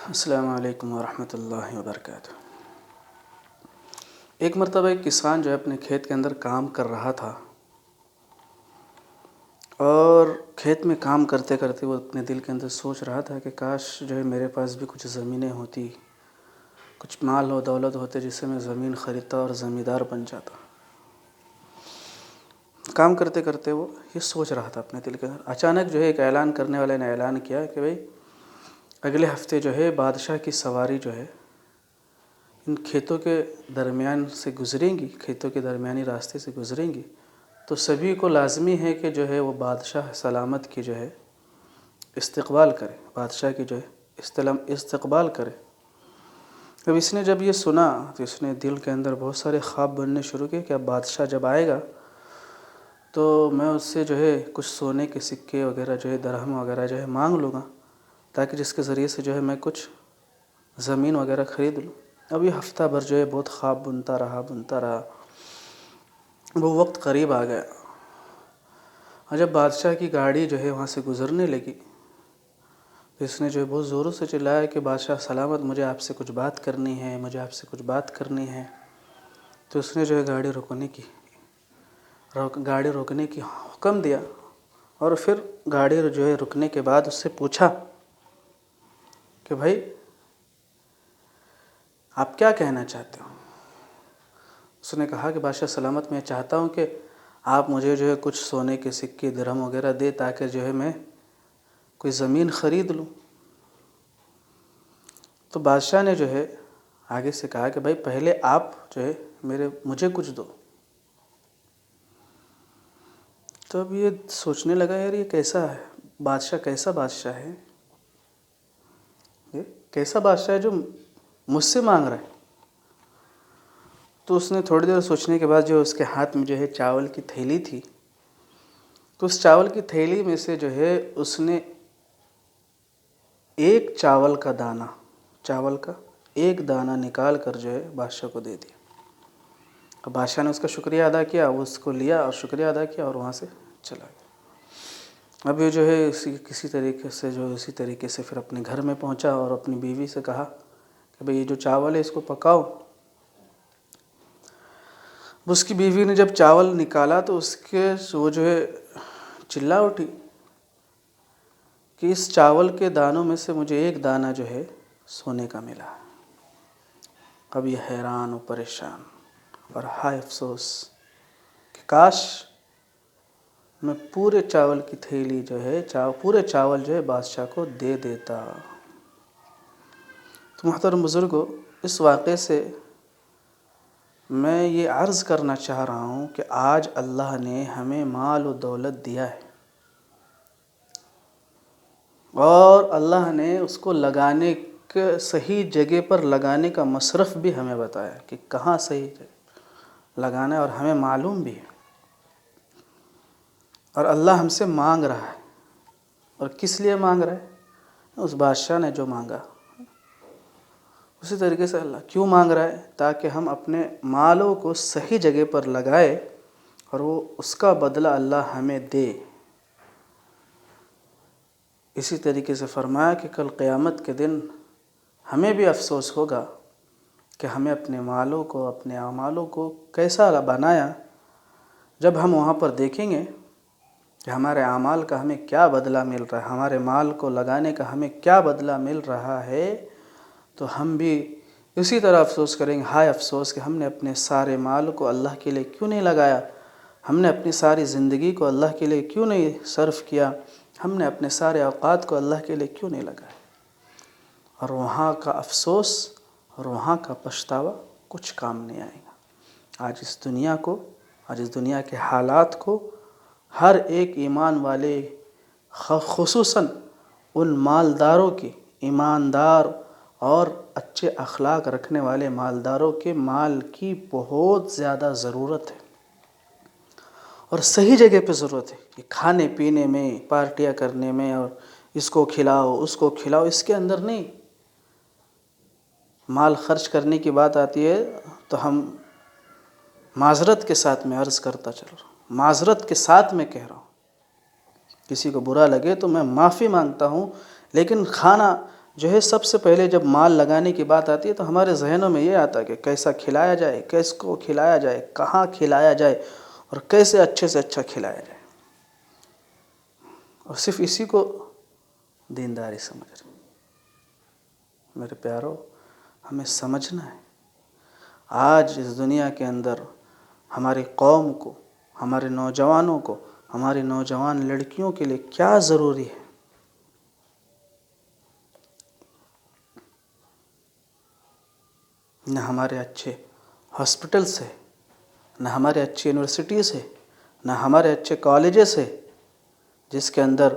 السلام علیکم ورحمۃ اللہ وبرکاتہ۔ ایک مرتبہ ایک کسان جو ہے اپنے کھیت کے اندر کام کر رہا تھا، اور کھیت میں کام کرتے کرتے وہ اپنے دل کے اندر سوچ رہا تھا کہ کاش جو ہے میرے پاس بھی کچھ زمینیں ہوتی، کچھ مال و دولت ہوتے جس سے میں زمین خریدتا اور زمیندار بن جاتا۔ کام کرتے کرتے وہ یہ سوچ رہا تھا اپنے دل کے اندر، اچانک جو ہے ایک اعلان کرنے والے نے اعلان کیا کہ بھئی اگلے ہفتے جو ہے بادشاہ کی سواری جو ہے ان کھیتوں کے درمیان سے گزریں گی، کھیتوں کے درمیانی راستے سے گزریں گی، تو سبھی کو لازمی ہے کہ جو ہے وہ بادشاہ سلامت کی جو ہے استقبال کرے، بادشاہ کی جو ہے استقبال کرے۔ اب اس نے جب یہ سنا تو اس نے دل کے اندر بہت سارے خواب بننے شروع کیے کہ اب بادشاہ جب آئے گا تو میں اس سے جو ہے کچھ سونے کے سکے وغیرہ جو ہے درہم وغیرہ جو ہے مانگ لوں گا، تاکہ جس کے ذریعے سے جو ہے میں کچھ زمین وغیرہ خرید لوں۔ اب یہ ہفتہ بھر جو ہے بہت خواب بنتا رہا۔ وہ وقت قریب آ گیا، اور جب بادشاہ کی گاڑی جو ہے وہاں سے گزرنے لگی تو اس نے جو ہے بہت زوروں سے چلایا کہ بادشاہ سلامت، مجھے آپ سے کچھ بات کرنی ہے۔ تو اس نے جو ہے گاڑی روکنے کی حکم دیا، اور پھر گاڑی جو ہے رکنے کے بعد اس سے پوچھا کہ بھائی آپ کیا کہنا چاہتے ہو؟ اس نے کہا کہ بادشاہ سلامت، میں چاہتا ہوں کہ آپ مجھے جو ہے کچھ سونے کے سکے درہم وغیرہ دے تاکہ جو ہے میں کوئی زمین خرید لوں۔ تو بادشاہ نے جو ہے آگے سے کہا کہ بھائی پہلے آپ جو ہے مجھے کچھ دو۔ تو اب یہ سوچنے لگا یار یہ کیسا ہے بادشاہ، کیسا بادشاہ ہے یہ، کیسا بادشاہ ہے جو مجھ سے مانگ رہا ہے۔ تو اس نے تھوڑی دیر سوچنے کے بعد جو اس کے ہاتھ میں جو ہے چاول کی تھیلی تھی، تو اس چاول کی تھیلی میں سے جو ہے اس نے ایک چاول کا ایک دانہ نکال کر جو ہے بادشاہ کو دے دیا۔ اب بادشاہ نے اس کا شکریہ ادا کیا، وہ اس کو لیا اور شکریہ ادا کیا اور وہاں سے چلا گیا۔ اب یہ جو ہے اسی طریقے سے پھر اپنے گھر میں پہنچا اور اپنی بیوی سے کہا کہ بھئی یہ جو چاول ہے اس کو پکاؤ۔ اس کی بیوی نے جب چاول نکالا تو وہ جو ہے چلا اٹھی کہ اس چاول کے دانوں میں سے مجھے ایک دانہ جو ہے سونے کا ملا۔ اب یہ حیران و پریشان اور ہائے افسوس کہ کاش میں پورے چاول کی تھیلی جو ہے پورے چاول جو ہے بادشاہ کو دے دیتا۔ تو محترم بزرگو، اس واقعے سے میں یہ عرض کرنا چاہ رہا ہوں کہ آج اللہ نے ہمیں مال و دولت دیا ہے، اور اللہ نے اس کو لگانے کے صحیح جگہ پر لگانے کا مصرف بھی ہمیں بتایا کہ کہاں صحیح جگہ لگانا ہے، اور ہمیں معلوم بھی ہے، اور اللہ ہم سے مانگ رہا ہے۔ اور کس لیے مانگ رہا ہے؟ اس بادشاہ نے جو مانگا اسی طریقے سے اللہ کیوں مانگ رہا ہے؟ تاکہ ہم اپنے مالوں کو صحیح جگہ پر لگائے اور وہ اس کا بدلہ اللہ ہمیں دے۔ اسی طریقے سے فرمایا کہ کل قیامت کے دن ہمیں بھی افسوس ہوگا کہ ہمیں اپنے مالوں کو، اپنے اعمالوں کو کیسا بنایا، جب ہم وہاں پر دیکھیں گے کہ ہمارے اعمال کا ہمیں کیا بدلہ مل رہا ہے، ہمارے مال کو لگانے کا ہمیں کیا بدلہ مل رہا ہے، تو ہم بھی اسی طرح افسوس کریں گے، ہائے افسوس کہ ہم نے اپنے سارے مال کو اللہ کے لیے کیوں نہیں لگایا، ہم نے اپنی ساری زندگی کو اللہ کے لیے کیوں نہیں صرف کیا، ہم نے اپنے سارے اوقات کو اللہ کے لیے کیوں نہیں لگایا۔ اور وہاں کا افسوس اور وہاں کا پچھتاوا کچھ کام نہیں آئے گا۔ آج اس دنیا کے حالات کو ہر ایک ایمان والے، خصوصاً ان مالداروں کی، ایماندار اور اچھے اخلاق رکھنے والے مالداروں کے مال کی بہت زیادہ ضرورت ہے، اور صحیح جگہ پہ ضرورت ہے۔ کہ کھانے پینے میں، پارٹیاں کرنے میں، اور اس کو کھلاؤ اس کو کھلاؤ، اس کے اندر نہیں۔ مال خرچ کرنے کی بات آتی ہے تو ہم معذرت کے ساتھ میں عرض کرتا چل رہا ہوں، معذرت کے ساتھ میں کہہ رہا ہوں، کسی کو برا لگے تو میں معافی مانگتا ہوں، لیکن کھانا جو ہے سب سے پہلے جب مال لگانے کی بات آتی ہے تو ہمارے ذہنوں میں یہ آتا ہے کہ کیسا کھلایا جائے، کیس کو کھلایا جائے، کہاں کھلایا جائے اور کیسے اچھے سے اچھا کھلایا جائے، اور صرف اسی کو دینداری سمجھ رہے۔ میرے پیارو، ہمیں سمجھنا ہے آج اس دنیا کے اندر ہماری قوم کو، ہمارے نوجوانوں کو، ہماری نوجوان لڑکیوں کے لیے کیا ضروری ہے۔ نہ ہمارے اچھے ہاسپٹلس ہے، نہ ہمارے اچھی یونیورسٹیز ہے، نہ ہمارے اچھے کالجز ہے جس کے اندر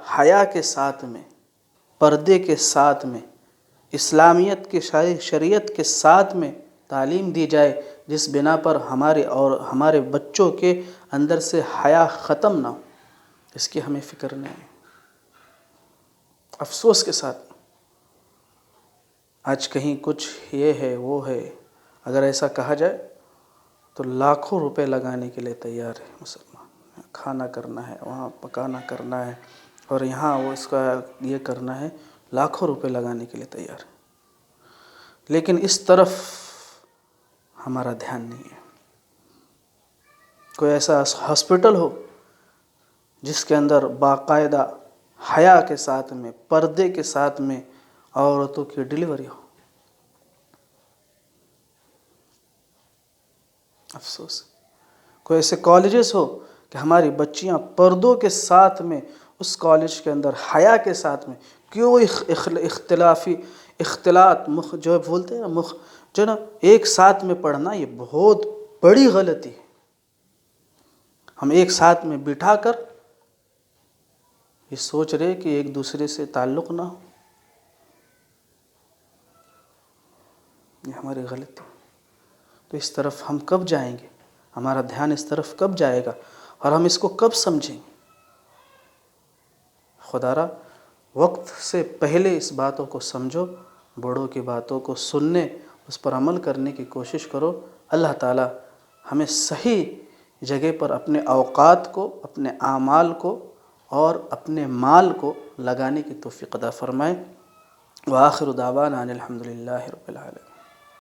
حیا کے ساتھ میں، پردے کے ساتھ میں، اسلامیت کے شریعت کے ساتھ میں تعلیم دی جائے، جس بنا پر ہمارے بچوں کے اندر سے حیا ختم نہ ہو، اس کی ہمیں فکر نہیں ہے۔ افسوس کے ساتھ آج کہیں کچھ یہ ہے وہ ہے، اگر ایسا کہا جائے تو لاکھوں روپے لگانے کے لیے تیار ہے مسلمان، کھانا کرنا ہے، وہاں پکانا کرنا ہے، اور یہاں وہ اس کا یہ کرنا ہے، لاکھوں روپے لگانے کے لیے تیار ہے، لیکن اس طرف ہمارا دھیان نہیں ہے۔ کوئی ایسا ہاسپٹل ہو جس کے اندر باقاعدہ حیا کے ساتھ میں، پردے کے ساتھ میں عورتوں کی ڈیلیوری ہو۔ افسوس، کوئی ایسے کالجز ہو کہ ہماری بچیاں پردوں کے ساتھ میں اس کالج کے اندر حیا کے ساتھ میں، کیوں اختلاط جو بولتے ہیں جو نا ایک ساتھ میں پڑھنا، یہ بہت بڑی غلطی ہے۔ ہم ایک ساتھ میں بٹھا کر یہ سوچ رہے کہ ایک دوسرے سے تعلق نہ ہو، یہ ہماری غلطی۔ تو اس طرف ہم کب جائیں گے؟ ہمارا دھیان اس طرف کب جائے گا اور ہم اس کو کب سمجھیں گے؟ خدا را وقت سے پہلے اس باتوں کو سمجھو، بڑوں کی باتوں کو سننے، اس پر عمل کرنے کی کوشش کرو۔ اللہ تعالی ہمیں صحیح جگہ پر اپنے اوقات کو، اپنے اعمال کو اور اپنے مال کو لگانے کی توفیق عطا فرمائے۔ وآخر دعوانا ان الحمد للہ رب العالمین۔